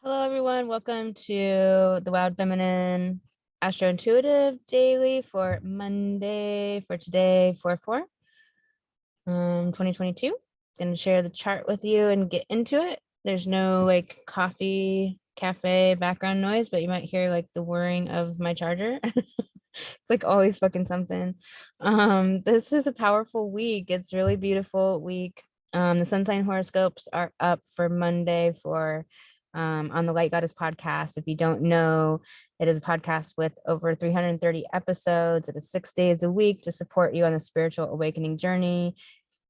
Hello, everyone. Welcome to the Wild Feminine Astro Intuitive Daily for Monday for today, 4/4, 2022. Gonna share the chart with you and get into it. There's no like coffee cafe background noise, but you might hear like the whirring of my charger. It's like always fucking something. This is a powerful week. It's really beautiful week. The sun sign horoscopes are up for Monday for on the Light Goddess podcast. If you don't know, it is a podcast with over 330 episodes. It is 6 days a week to support you on the spiritual awakening journey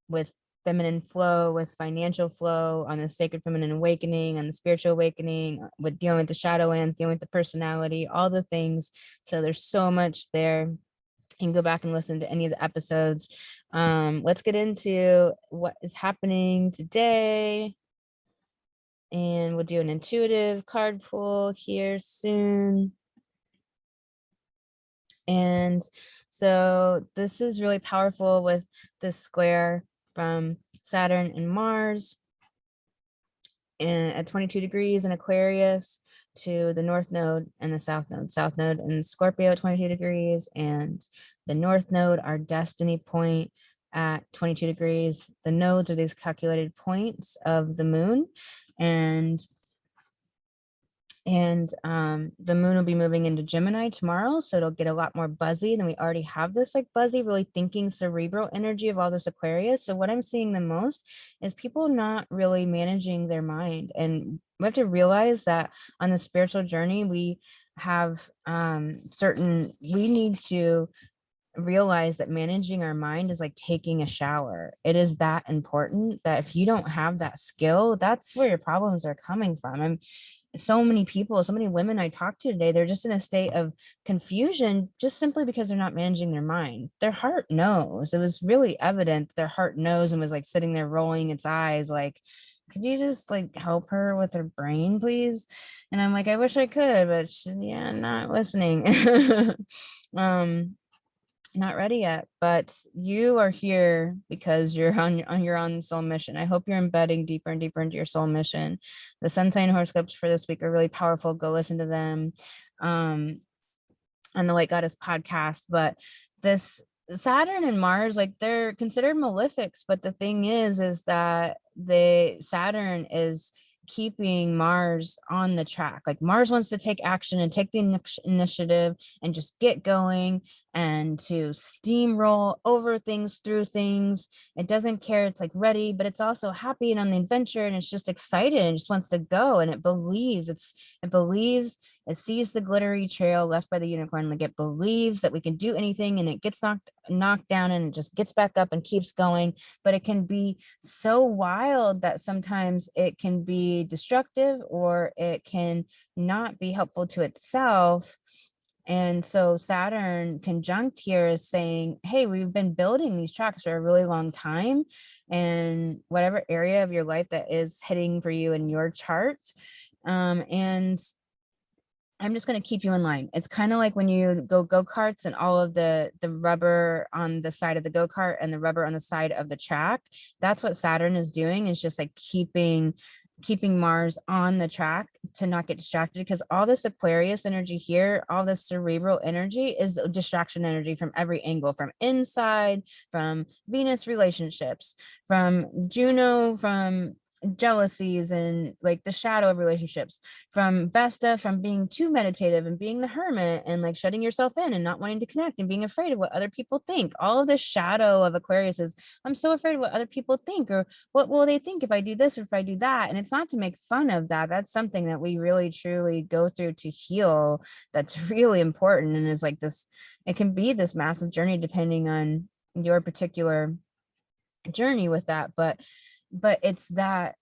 with feminine flow, with financial flow, on the sacred feminine awakening, on the spiritual awakening, with dealing with the shadowlands, dealing with the personality, all the things. So there's so much there. You can go back and listen to any of the episodes. Let's get into what is happening today. And we'll do an intuitive card pull here soon. And so this is really powerful with this square from Saturn and Mars and at 22 degrees in Aquarius to the North Node and the South Node in Scorpio at 22 degrees, and the North Node, our destiny point, at 22 degrees. The nodes are these calculated points of the moon, and the moon will be moving into Gemini tomorrow, so it'll get a lot more buzzy. Than we already have this like buzzy, really thinking cerebral energy of all this Aquarius. So what I'm seeing the most is people not really managing their mind, and we have to realize that on the spiritual journey we have we need to realize that managing our mind is like taking a shower. It is that important that if you don't have that skill, that's where your problems are coming from. I'm so many people, so many women I talked to today, they're just in a state of confusion just simply because they're not managing their mind. Their heart knows. It was really evident their heart knows and was like sitting there rolling its eyes like, could you just like help her with her brain, please? And I'm like, I wish I could, but yeah, not listening. Not ready yet, but you are here because you're on your own soul mission. I hope you're embedding deeper and deeper into your soul mission. The sun sign horoscopes for this week are really powerful. Go listen to them on the Light Goddess podcast. But this Saturn and Mars, like they're considered malefics, but the thing is that the Saturn is keeping Mars on the track. Like Mars wants to take action and take the initiative and just get going and to steamroll over things, through things. It doesn't care. It's like ready, but it's also happy and on the adventure, and it's just excited and just wants to go. And it believes it sees the glittery trail left by the unicorn. Like it believes that we can do anything, and it gets knocked down and it just gets back up and keeps going. But it can be so wild that sometimes it can be destructive, or it can not be helpful to itself. And so Saturn conjunct here is saying, hey, we've been building these tracks for a really long time, and whatever area of your life that is hitting for you in your chart, and I'm just going to keep you in line. It's kind of like when you go-karts and all of the rubber on the side of the go-kart and the rubber on the side of the track. That's what Saturn is doing, is just like keeping Mars on the track to not get distracted, because all this Aquarius energy here, all this cerebral energy is distraction energy from every angle, from inside, from Venus relationships, from Juno, from jealousies and like the shadow of relationships, from Vesta, from being too meditative and being the hermit and like shutting yourself in and not wanting to connect and being afraid of what other people think. All of this shadow of Aquarius is, I'm so afraid of what other people think, or what will they think if I do this or if I do that. And it's not to make fun of that. That's something that we really truly go through to heal. That's really important, and is like this, it can be this massive journey depending on your particular journey with that. But it's that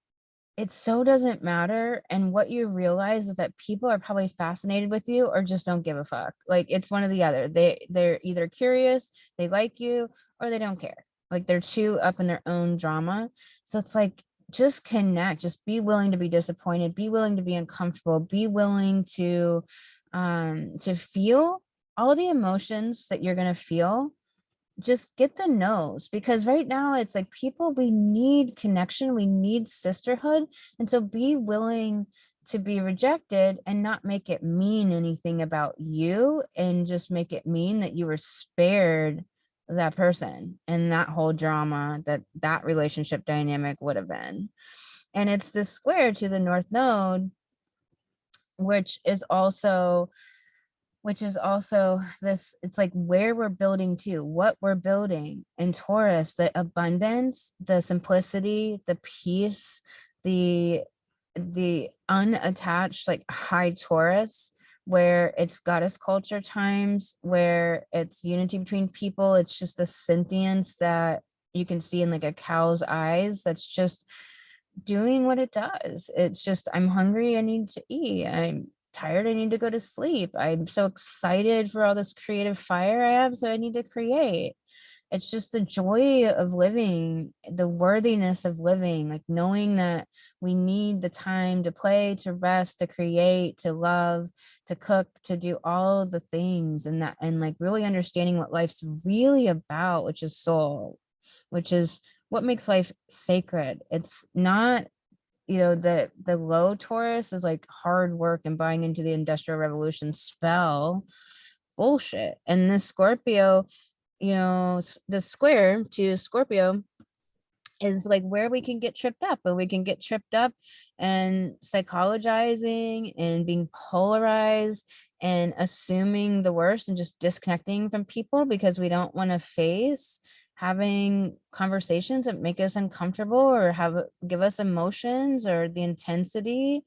it so doesn't matter. And what you realize is that people are probably fascinated with you or just don't give a fuck. Like it's one or the other. They're either curious, they like you, or they don't care. Like they're too up in their own drama. So it's like, just connect, just be willing to be disappointed, be willing to be uncomfortable, be willing to feel all the emotions that you're going to feel. Just get the nose, because right now it's like people, we need connection, we need sisterhood. And so be willing to be rejected and not make it mean anything about you, and just make it mean that you were spared that person and that whole drama that that relationship dynamic would have been. And it's this square to the North Node, which is also this, it's like where we're building to, what we're building in Taurus, the abundance, the simplicity, the peace, the unattached, like high Taurus, where it's goddess culture times, where it's unity between people. It's just the sentience that you can see in like a cow's eyes, that's just doing what it does. It's just, I'm hungry, I need to eat. I'm tired, I need to go to sleep. I'm so excited for all this creative fire I have, so I need to create. It's just the joy of living, the worthiness of living, like knowing that we need the time to play, to rest, to create, to love, to cook, to do all the things, and that, and like really understanding what life's really about, which is soul, which is what makes life sacred. It's not, the low Taurus is like hard work and buying into the Industrial Revolution spell bullshit. And this Scorpio, the square to Scorpio is like where we can get tripped up, but we can get tripped up and psychologizing and being polarized and assuming the worst and just disconnecting from people because we don't want to face having conversations that make us uncomfortable or give us emotions or the intensity.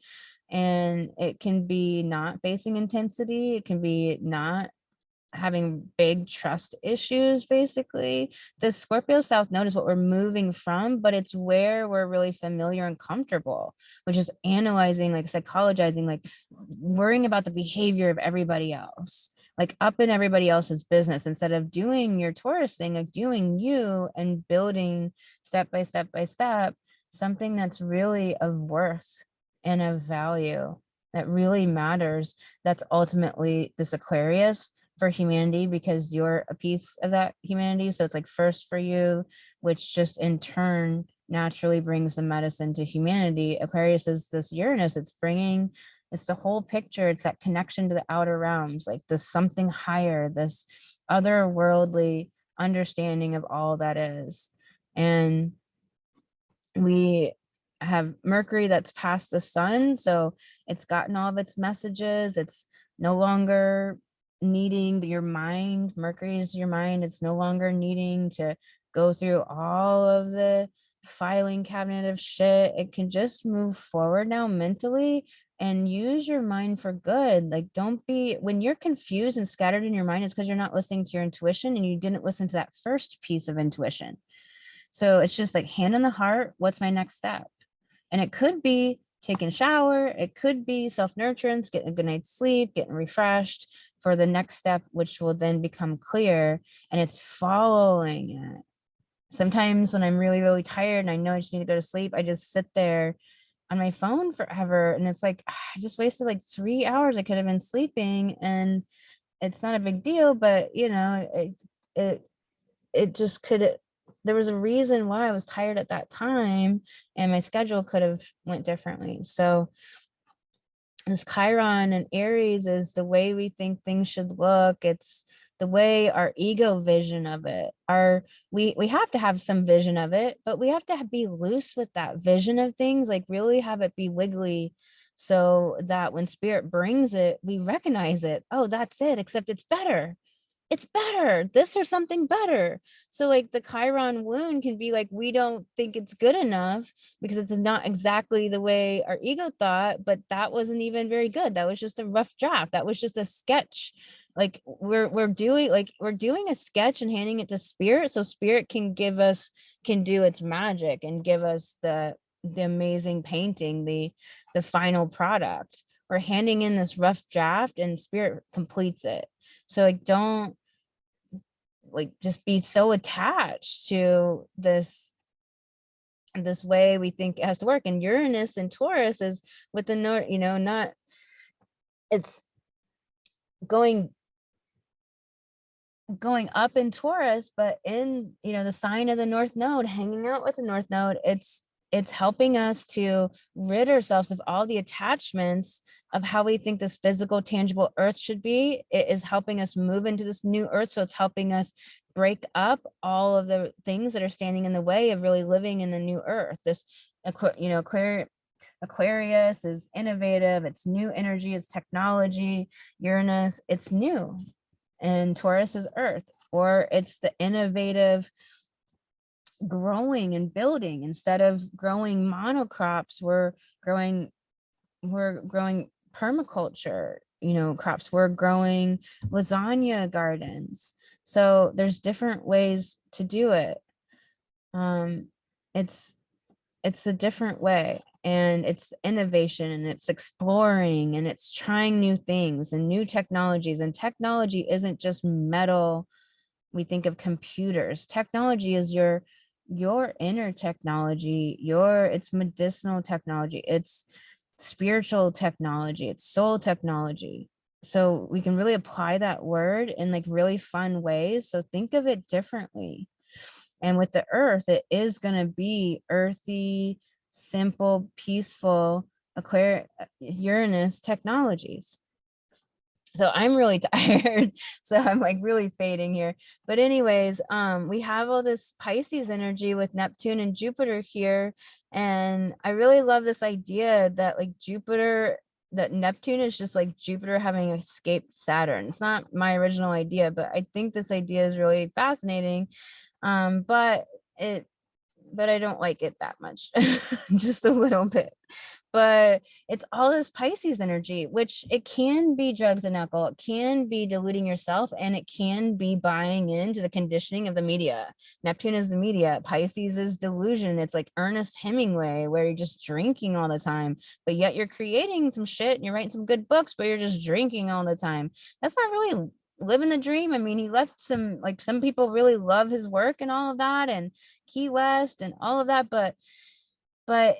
And it can be not facing intensity, it can be not having big trust issues. Basically, the Scorpio South Node is what we're moving from, but it's where we're really familiar and comfortable, which is analyzing, like psychologizing, like worrying about the behavior of everybody else, like up in everybody else's business, instead of doing your Taurus thing, like doing you and building step by step by step something that's really of worth and of value, that really matters. That's ultimately this Aquarius for humanity, because you're a piece of that humanity. So it's like first for you, which just in turn naturally brings the medicine to humanity. Aquarius is this Uranus, it's the whole picture. It's that connection to the outer realms, like this something higher, this otherworldly understanding of all that is. And we have Mercury that's past the sun, so it's gotten all of its messages. It's no longer needing your mind. Mercury is your mind. It's no longer needing to go through all of the filing cabinet of shit. It can just move forward now mentally and use your mind for good. Like, don't be, when you're confused and scattered in your mind, it's because you're not listening to your intuition and you didn't listen to that first piece of intuition. So it's just like hand on the heart, what's my next step? And it could be taking a shower, it could be self-nurturance, getting a good night's sleep, getting refreshed for the next step, which will then become clear. And it's following it. Sometimes when I'm really, really tired and I know I just need to go to sleep, I just sit there on my phone forever. And it's like, I just wasted like 3 hours. I could have been sleeping, and it's not a big deal, but it just could, there was a reason why I was tired at that time, and my schedule could have went differently. So this Chiron and Aries is the way we think things should look. It's the way our ego vision of it. We have to have some vision of it, but we have to be loose with that vision of things, like really have it be wiggly, so that when spirit brings it, we recognize it. Oh, that's it, except it's better. It's better, this or something better. So like the Chiron wound can be like, we don't think it's good enough because it's not exactly the way our ego thought, but that wasn't even very good. That was just a rough draft. That was just a sketch. Like we're doing a sketch and handing it to spirit, so spirit can do its magic and give us the amazing painting, the final product. We're handing in this rough draft and spirit completes it. So like, don't like just be so attached to this way we think it has to work. And Uranus and Taurus is with the north, not, it's going up in Taurus, but in the sign of the North Node, hanging out with the North Node, it's it's helping us to rid ourselves of all the attachments of how we think this physical, tangible earth should be. It is helping us move into this new earth. So it's helping us break up all of the things that are standing in the way of really living in the new earth. This, Aquarius is innovative, it's new energy, it's technology. Uranus, it's new. And Taurus is earth, or it's the innovative growing and building. Instead of growing monocrops, we're growing permaculture, crops. We're growing lasagna gardens. So there's different ways to do it. It's a different way, and it's innovation, and it's exploring, and it's trying new things and new technologies. And technology isn't just metal. We think of computers. Technology is your inner technology, it's medicinal technology, it's spiritual technology, it's soul technology. So we can really apply that word in like really fun ways. So think of it differently. And with the earth, it is going to be earthy, simple, peaceful, Uranus technologies. So I'm really tired. So I'm like really fading here. But anyways, we have all this Pisces energy with Neptune and Jupiter here. And I really love this idea that like that Neptune is just like Jupiter having escaped Saturn. It's not my original idea, but I think this idea is really fascinating. But I don't like it that much, just a little bit. But it's all this Pisces energy, which it can be drugs and alcohol, it can be diluting yourself, and it can be buying into the conditioning of the media. Neptune is the media, Pisces is delusion. It's like Ernest Hemingway, where you're just drinking all the time, but yet you're creating some shit and you're writing some good books, but you're just drinking all the time. That's not really living the dream. I mean, he left some people really love his work and all of that, and Key West and all of that, but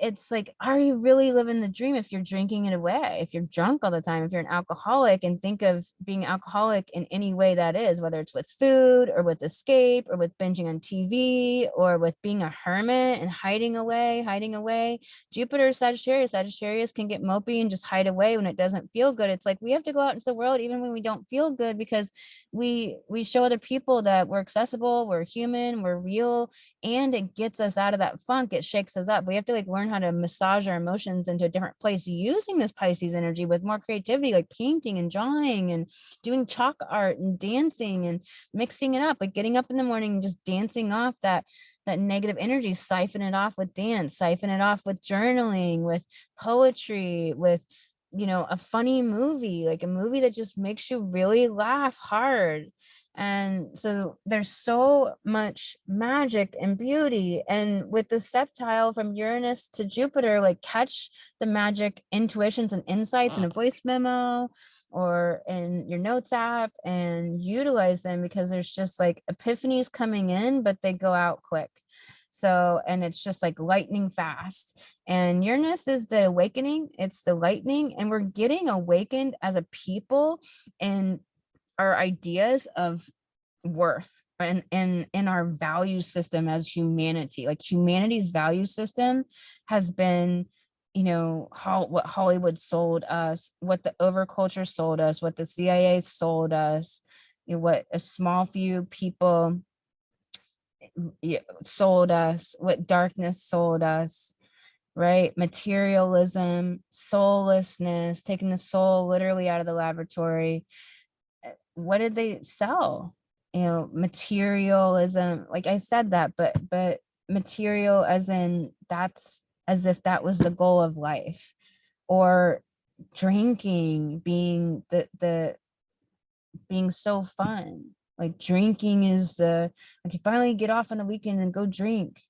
it's like, are you really living the dream if you're drinking it away, if you're drunk all the time, if you're an alcoholic? And think of being alcoholic in any way that is, whether it's with food or with escape or with binging on TV or with being a hermit and hiding away. Jupiter, Sagittarius can get mopey and just hide away when it doesn't feel good. It's like we have to go out into the world even when we don't feel good, because we show other people that we're accessible, we're human, we're real, and it gets us out of that funk. It shakes us up. We have to like learn how to massage our emotions into a different place using this Pisces energy with more creativity, like painting and drawing and doing chalk art and dancing and mixing it up, like getting up in the morning and just dancing off that negative energy, siphon it off with dance, siphon it off with journaling, with poetry, with a funny movie, like a movie that just makes you really laugh hard. And so there's so much magic and beauty. And with the septile from Uranus to Jupiter, like catch the magic intuitions and insights in a voice memo or in your notes app and utilize them, because there's just like epiphanies coming in, but they go out quick. So, and it's just like lightning fast. And Uranus is the awakening, it's the lightning, and we're getting awakened as a people in our ideas of worth and in our value system as humanity. Like humanity's value system has been, what Hollywood sold us, what the overculture sold us, what the CIA sold us, what a small few people sold us, what darkness sold us, right? Materialism, soullessness, taking the soul literally out of the laboratory. What did they sell? Materialism, like I said that, but material as in that's as if that was the goal of life. Or drinking being the being so fun. Like drinking is like you finally get off on the weekend and go drink.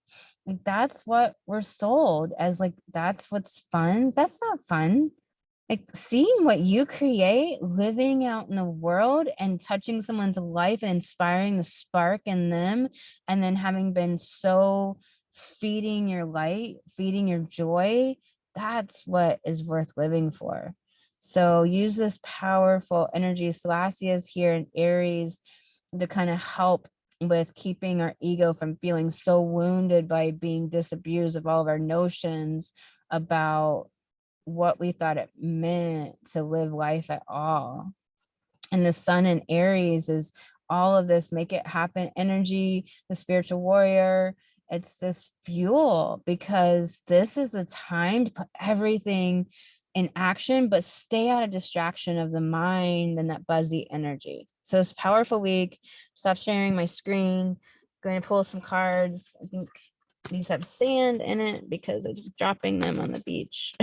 Like that's what we're sold as, like that's what's fun. That's not fun. Like seeing what you create, living out in the world and touching someone's life and inspiring the spark in them, and then having been so feeding your light, feeding your joy, that's what is worth living for. So use this powerful energy. Selassie is here in Aries to kind of help with keeping our ego from feeling so wounded by being disabused of all of our notions about what we thought it meant to live life at all. And the sun in Aries is all of this make it happen energy, the spiritual warrior. It's this fuel, because this is a time to put everything in action, but stay out of distraction of the mind and that buzzy energy. So it's a powerful week. Stop sharing my screen. Going to pull some cards. I think these have sand in it because I'm dropping them on the beach.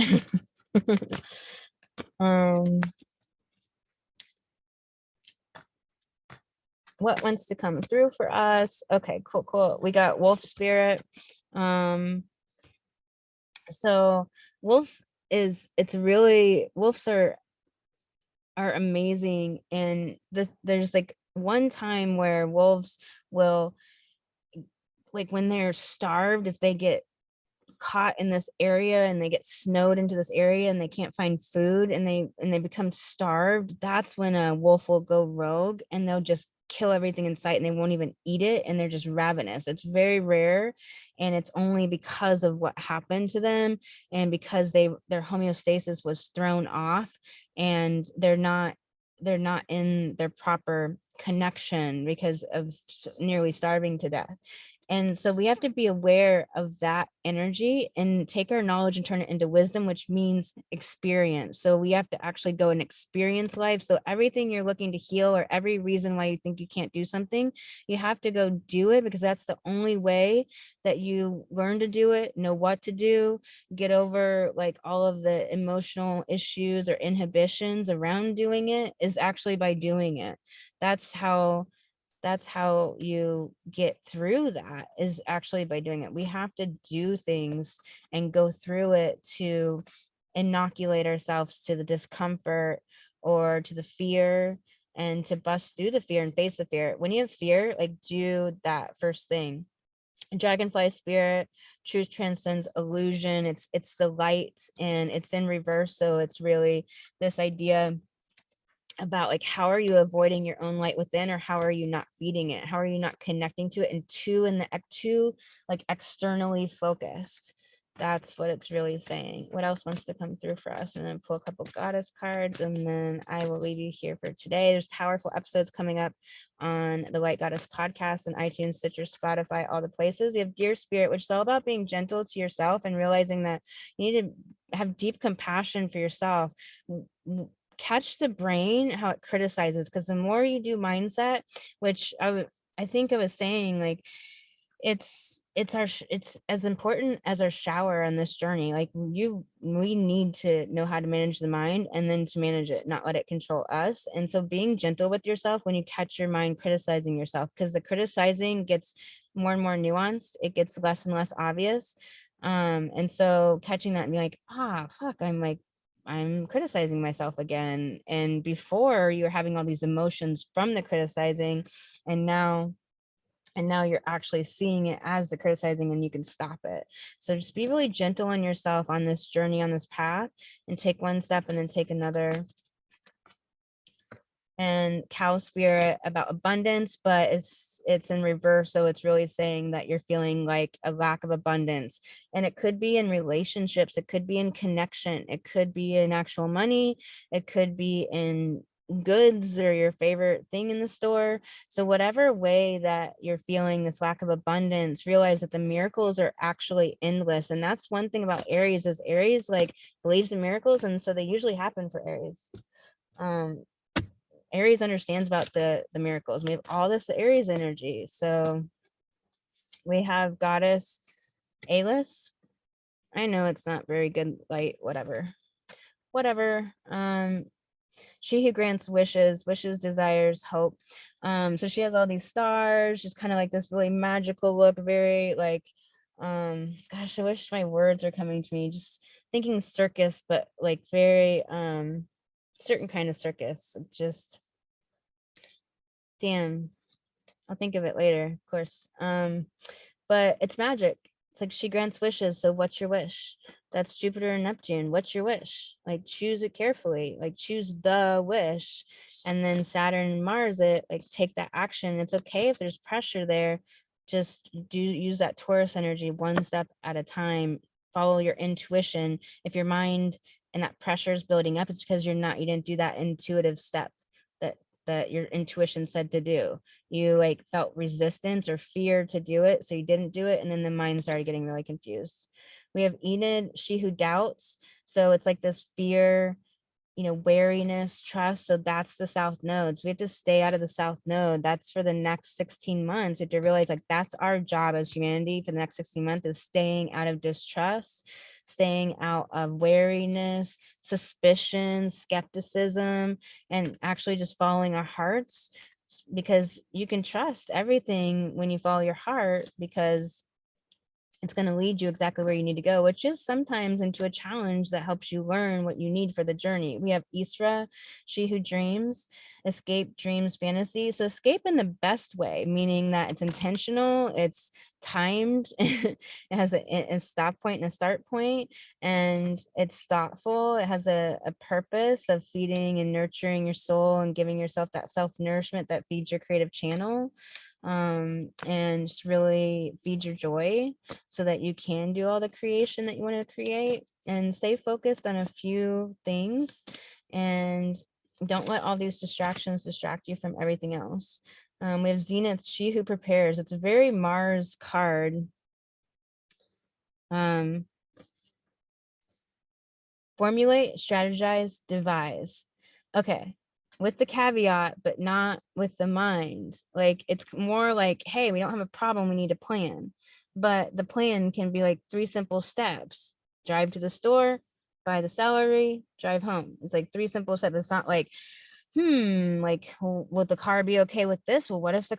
What wants to come through for us? Okay, cool. We got wolf spirit. So wolf is, it's really, wolves are amazing. And there's like one time where wolves will, like when they're starved, if they get caught in this area and they get snowed into this area and they can't find food and they become starved, that's when a wolf will go rogue and they'll just kill everything in sight and they won't even eat it, and they're just ravenous. It's very rare, and it's only because of what happened to them and because their homeostasis was thrown off, and they're not in their proper connection because of nearly starving to death. And so we have to be aware of that energy and take our knowledge and turn it into wisdom, which means experience. So we have to actually go and experience life. So everything you're looking to heal, or every reason why you think you can't do something, you have to go do it, because that's the only way that you learn to do it, know what to do, get over like all of the emotional issues or inhibitions around doing it, is actually by doing it. That's how you get through that, is actually by doing it. We have to do things and go through it to inoculate ourselves to the discomfort or to the fear, and to bust through the fear and face the fear. When you have fear, like, do that first thing. Dragonfly spirit, truth transcends illusion. It's the light, and it's in reverse. So it's really this idea about like, how are you avoiding your own light within, or how are you not feeding it, how are you not connecting to it, and two like externally focused. That's what it's really saying. What else wants to come through for us? And then pull a couple goddess cards, and then I will leave you here for today. There's powerful episodes coming up on the Light Goddess podcast and iTunes, Stitcher, Spotify, all the places. We have Dear Spirit, which is all about being gentle to yourself and realizing that you need to have deep compassion for yourself. Catch the brain, how it criticizes, because the more you do mindset, which I think I was saying, like, it's as important as our shower on this journey. Like, we need to know how to manage the mind, and then to manage it, not let it control us. And so being gentle with yourself when you catch your mind criticizing yourself, because the criticizing gets more and more nuanced, it gets less and less obvious. And so catching that and be like, fuck, I'm criticizing myself again. And before, you were having all these emotions from the criticizing, and now you're actually seeing it as the criticizing, and you can stop it. So just be really gentle on yourself on this journey, on this path, and take one step and then take another. And cow spirit, about abundance, but it's in reverse. So it's really saying that you're feeling like a lack of abundance, and it could be in relationships, it could be in connection, it could be in actual money, it could be in goods or your favorite thing in the store. So whatever way that you're feeling this lack of abundance, realize that the miracles are actually endless. And that's one thing about Aries, is Aries like believes in miracles, and so they usually happen for Aries. Aries understands about the miracles. We have all this Aries energy. So we have goddess Alis. I know it's not very good light, whatever. She who grants wishes, desires, hope. So she has all these stars, just kind of like this really magical look, very like, gosh, I wish my words are coming to me, just thinking circus, but like very certain kind of circus. Just damn, I'll think of it later, of course. But it's magic. It's like she grants wishes. So what's your wish? That's Jupiter and Neptune. What's your wish? Like, choose it carefully, like choose the wish. And then Saturn and Mars, it like take that action. It's okay if there's pressure there. Just use that Taurus energy one step at a time. Follow your intuition. If your mind and that pressure is building up, it's because you didn't do that intuitive step that your intuition said to do. You like felt resistance or fear to do it, so you didn't do it, and then the mind started getting really confused. We have Enid, she who doubts. So it's like this fear, wariness, trust. So that's the south node. So we have to stay out of the south node. That's for the next 16 months. We have to realize like that's our job as humanity for the next 16 months, is staying out of distrust, staying out of wariness, suspicion, skepticism, and actually just following our hearts, because you can trust everything when you follow your heart, because it's going to lead you exactly where you need to go, which is sometimes into a challenge that helps you learn what you need for the journey. We have Isra, she who dreams, escape, dreams, fantasy. So escape in the best way, meaning that it's intentional, it's timed, it has a stop point and a start point, and it's thoughtful. It has a purpose of feeding and nurturing your soul and giving yourself that self-nourishment that feeds your creative channel, and just really feed your joy so that you can do all the creation that you want to create, and stay focused on a few things, and don't let all these distractions distract you from everything else. We have Zenith, she who prepares. It's a very Mars card. Formulate, strategize, devise. Okay, with the caveat, but not with the mind. Like, it's more like, hey, we don't have a problem, we need a plan. But the plan can be like 3 simple steps: drive to the store, buy the celery, drive home. It's like 3 simple steps. It's not like, like, will the car be okay with this? Well, what if we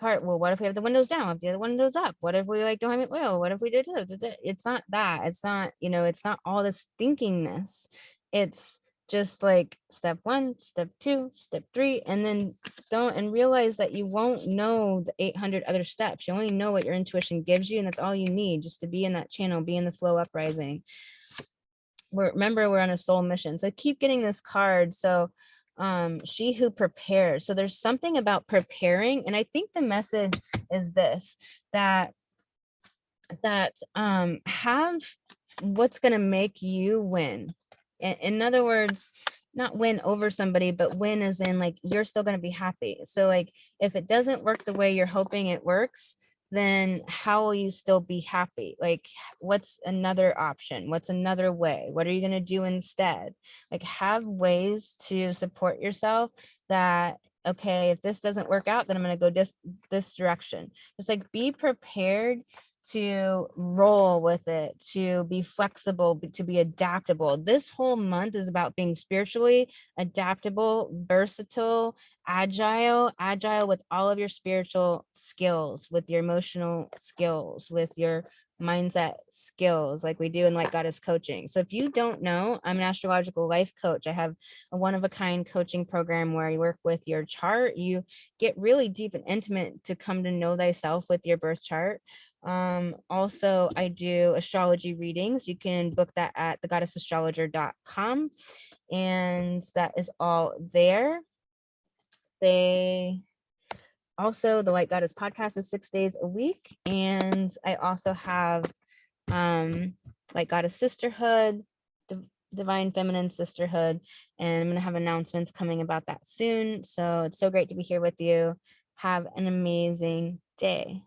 have the windows down, if the other windows up, what if we like don't have it oil, what if we did it? It's not that. It's not, it's not all this thinkingness. It's just like step 1, step 2, step 3, and then realize that you won't know the 800 other steps. You only know what your intuition gives you, and that's all you need, just to be in that channel, be in the flow uprising. Remember, we're on a soul mission. So keep getting this card. So she who prepares. So there's something about preparing, and I think the message is this, that have what's going to make you win. In other words, not win over somebody, but win as in like you're still going to be happy. So like if it doesn't work the way you're hoping it works, then how will you still be happy? Like, what's another option? What's another way? What are you going to do instead? Like, have ways to support yourself that, okay, if this doesn't work out, then I'm going to go this direction. Just like be prepared to roll with it, to be flexible, to be adaptable. This whole month is about being spiritually adaptable, versatile, agile with all of your spiritual skills, with your emotional skills, with your mindset skills, like we do in Light Goddess coaching. So if you don't know, I'm an astrological life coach. I have a one-of-a-kind coaching program where I work with your chart. You get really deep and intimate to come to know thyself with your birth chart. Also, I do astrology readings. You can book that at thegoddessastrologer.com, and that is all there. The Light Goddess podcast is 6 days a week, and I also have Light Goddess Sisterhood, Divine Feminine Sisterhood, and I'm going to have announcements coming about that soon. So it's so great to be here with you. Have an amazing day.